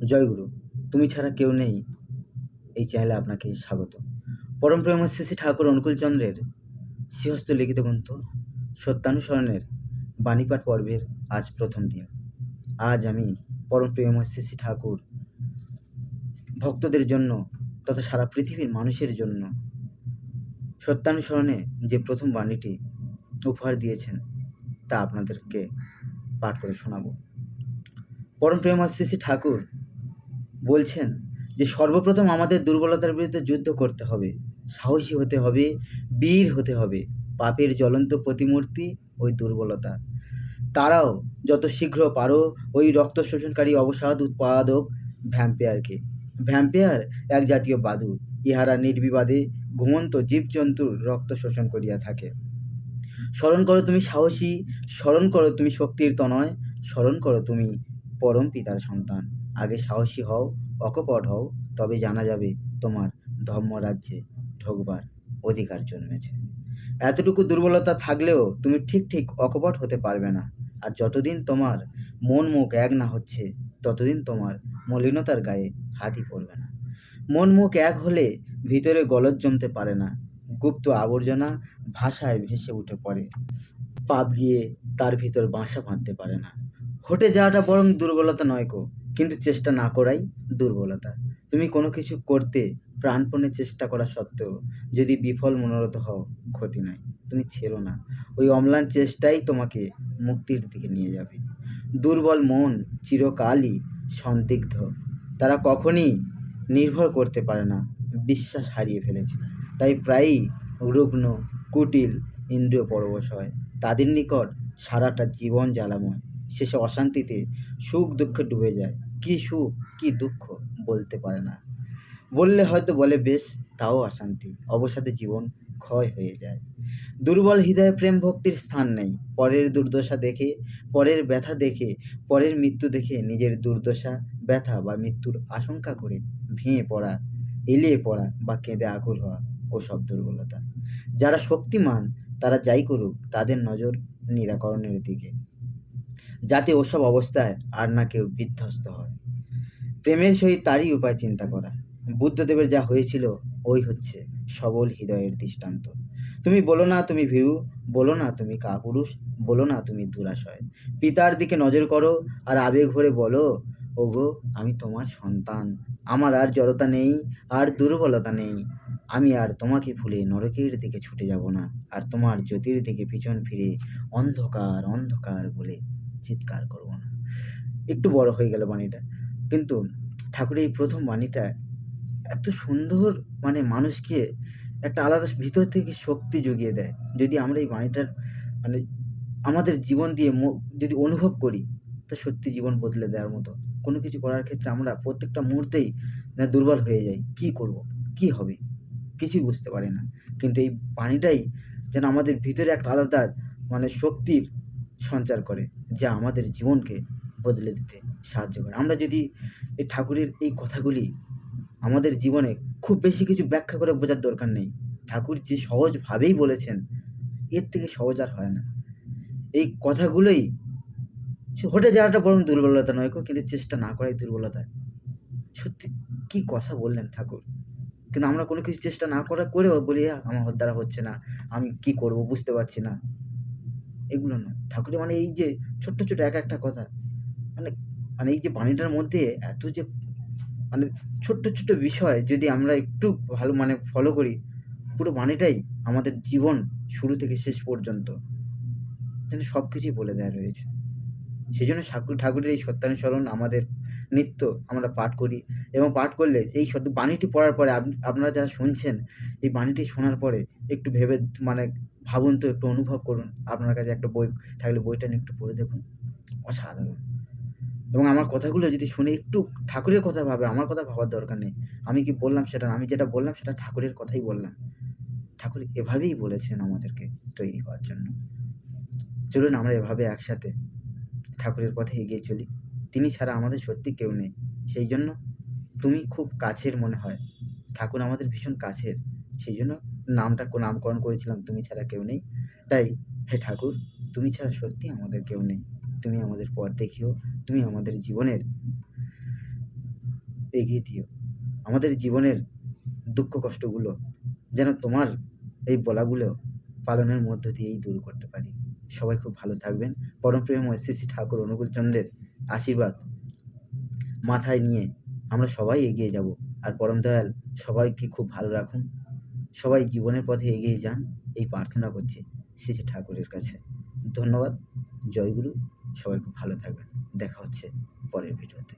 জয়গুরু, তুমি ছাড়া কেউ নেই এই চ্যানেলে আপনাকে স্বাগত। পরম প্রেমা শ্রী শ্রী ঠাকুর অনুকূলচন্দ্রের শ্রীহস্ত লিখিত গ্রন্থ সত্যানুসরণের বাণীপাঠ পর্বের আজ প্রথম দিন। আজ আমি পরম প্রেমা শ্রী শ্রী ঠাকুর ভক্তদের জন্য তথা সারা পৃথিবীর মানুষের জন্য সত্যানুসরণে যে প্রথম বাণীটি উপহার দিয়েছেন তা আপনাদেরকে পাঠ করে শোনাব। পরম প্রেমা শ্রী শ্রী ঠাকুর বলছেন যে সর্বপ্রথম আমাদের দুর্বলতার বিরুদ্ধে যুদ্ধ করতে হবে, সাহসী হতে হবে, বীর হতে হবে। পাপের জ্বলন্ত প্রতিমূর্তি ওই দুর্বলতা। তারাও যত শীঘ্র পারো ওই রক্ত শোষণকারী অবসাদ উৎপাদক ভ্যাম্পায়ারকে। ভ্যাম্পায়ার এক জাতীয় বাদুড়, ইহারা নির্বিবাদে ঘুমন্ত জীবজন্তুর রক্ত শোষণ করিয়া থাকে। স্মরণ করো তুমি সাহসী, স্মরণ করো তুমি শক্তির তনয়, স্মরণ করো তুমি পরম পিতার সন্তান। আগে সাহসী হও, অকপট হও, তবে জানা যাবে তোমার ধর্মরাজ্যে ঢোকবার অধিকার জন্মেছে। এতটুকু দুর্বলতা থাকলেও তুমি ঠিক অকপট হতে পারবে না। আর যতদিন তোমার মন মুখ এক না হচ্ছে ততদিন তোমার মলিনতার গায়ে হাতই পড়বে না। মন মুখ এক হলে ভিতরে গলদ জমতে পারে না, গুপ্ত আবর্জনা ভাষায় ভেসে উঠে পড়ে, পাপ গিয়ে তার ভিতর বাসা বাঁধতে পারে না। হটে যাওয়াটা বরং দুর্বলতা নয় গো, কিন্তু চেষ্টা না করাই দুর্বলতা। তুমি কোনো কিছু করতে প্রাণপণে চেষ্টা করা সত্ত্বেও যদি বিফল মনোরথ হও, ক্ষতি নাই, তুমি ছেড়ো না। ওই অম্লান চেষ্টাই তোমাকে মুক্তির দিকে নিয়ে যাবে। দুর্বল মন চিরকালই সন্দিগ্ধ, তারা কখনই নির্ভর করতে পারে না, বিশ্বাস হারিয়ে ফেলেছে, তাই প্রায়ই রুগ্ন, কুটিল, ইন্দ্রিয় পরবশ হয়। তাদের নিকট সারাটা জীবন জ্বালাময়, শেষে অশান্তিতে সুখ দুঃখে ডুবে যায়। কি সুখ কি দুঃখ বলতে পারে না, বললে হয়তো বলে বেশ, তাও অশান্তি, অবসাদে জীবন ক্ষয় হয়ে যায়। দুর্বল হৃদয়ে প্রেম ভক্তির স্থান নেই। পরের দুর্দশা দেখে, পরের ব্যথা দেখে, পরের মৃত্যু দেখে নিজের দুর্দশা, ব্যথা বা মৃত্যুর আশঙ্কা করে ভেঙে পড়া, এলিয়ে পড়া বা কেঁদে আকুল হওয়া ওসব দুর্বলতা। যারা শক্তিমান তারা যাই করুক তাদের নজর নিরাকরণের দিকে, যাতে ওসব অবস্থায় আর না কেউ বিধ্বস্ত হয়। প্রেমের সহিত তারই উপায় চিন্তা করা। বুদ্ধদেবের যা হয়েছিল ওই হচ্ছে সবল হৃদয়ের দৃষ্টান্ত। তুমি বলো না তুমি ভীরু, বলো না তুমি কাপুরুষ, বলো না তুমি দুরাশয়। পিতার দিকে নজর করো আর আবেগ ভরে বলো, ওগো আমি তোমার সন্তান, আমার আর জড়তা নেই, আর দুর্বলতা নেই। আমি আর তোমাকে ভুলে নরকের দিকে ছুটে যাব না, আর তোমার জ্যোতির দিকে পিছন ফিরে অন্ধকার অন্ধকার বলে চিৎকার করব না। একটু বড় হয়ে গেল বাণীটা, কিন্তু ঠাকুরের এই প্রথম বাণীটা এত সুন্দর, মানে মানুষকে একটা আলাদা ভিতর থেকে শক্তি জুগিয়ে দেয়। যদি আমরা এই বাণীটার মানে আমাদের জীবন দিয়ে যদি অনুভব করি, তা সত্যি জীবন বদলে দেওয়ার মতো। কোনো কিছু করার ক্ষেত্রে আমরা প্রত্যেকটা মুহূর্তেই দুর্বল হয়ে যাই। কি করব, কি হবে, কিছুই বুঝতে পারি না। কিন্তু এই বাণীটাই যেন আমাদের ভিতরে একটা আলাদা শক্তির সঞ্চার করে, যা আমাদের জীবনকে বদলে দিতে সাহায্য করে। আমরা যদি এই ঠাকুরের এই কথাগুলি আমাদের জীবনে, খুব বেশি কিছু ব্যাখ্যা করে বোঝার দরকার নেই। ঠাকুর যে সহজভাবেই বলেছেন, এর থেকে সহজ আর হয় না। এই কথাগুলোই হটে যাওয়াটা বরং দুর্বলতা নয় গো, কিন্তু চেষ্টা না করাই দুর্বলতা। সত্যি কি কথা বললেন ঠাকুর! কিন্তু আমরা কোনো কিছু চেষ্টা না করেও বলি, আমার দ্বারা হচ্ছে না, আমি কি করব বুঝতে পারছি না। এগুলো নয়। ঠাকুরের এই যে ছোট্ট এক একটা কথা, মানে মানে এই যে বাণীটার মধ্যে এত যে মানে ছোট্ট বিষয় যদি আমরা একটু ভালো ফলো করি, পুরো বাণীটাই আমাদের জীবন শুরু থেকে শেষ পর্যন্ত যেন সব কিছুই বলে দেওয়া রয়েছে। সেই জন্য ঠাকুরের এই সত্যানুসরণ আমাদের নিত্য আমরা পাঠ করি, এবং পাঠ করলে এই বাণীটি পড়ার পরে আপনারা যারা শুনছেন, এই বাণীটি শোনার পরে একটু ভেবে ভাবুন তো, একটু অনুভব করুন। আপনার কাছে একটা বই থাকলে বইটা নিয়ে একটু পড়ে দেখুন, অসাধারণ। এবং আমার কথাগুলো যদি শুনে একটু ঠাকুরের কথা ভাবে, আমার কথা ভাবার দরকার নেই। আমি কি বললাম সেটা না, আমি যেটা বললাম সেটা ঠাকুরের কথাই বললাম। ঠাকুর এভাবেই বলেছেন আমাদেরকে তৈরি হওয়ার জন্য। চলুন আমরা এভাবে একসাথে ঠাকুরের পথে এগিয়ে চলি। তিনি ছাড়া আমাদের সত্যি কেউ নেই। সেই জন্য তুমি খুব কাছের মনে হয়, ঠাকুর আমাদের ভীষণ কাছের। সেই জন্য নামকরণ করেছিলাম, তুমি ছাড়া কেউ নেই। তাই হে ঠাকুর, তুমি ছাড়া সত্যি আমাদের কেউ নেই। তুমি আমাদের পথ দেখিও, তুমি আমাদের জীবনের এগিয়ে দিও। আমাদের জীবনের দুঃখ কষ্টগুলো যেন তোমার এই বলাগুলো পালনের মধ্য দিয়েই দূর করতে পারি। সবাই খুব ভালো থাকবেন। পরমপ্রেমময় শ্রী শ্রী ঠাকুর অনুকূলচন্দ্রের আশীর্বাদ মাথায় নিয়ে আমরা সবাই এগিয়ে যাব। আর পরম দয়াল সবাইকে খুব ভালো রাখুন। সবাই জীবনের পথে এগিয়ে যান, এই প্রার্থনা করছি শ্রী শ্রী ঠাকুরের কাছে। ধন্যবাদ। জয়গুরু। সবাই খুব ভালো থাকবেন। দেখা হচ্ছে পরের ভিডিওতে।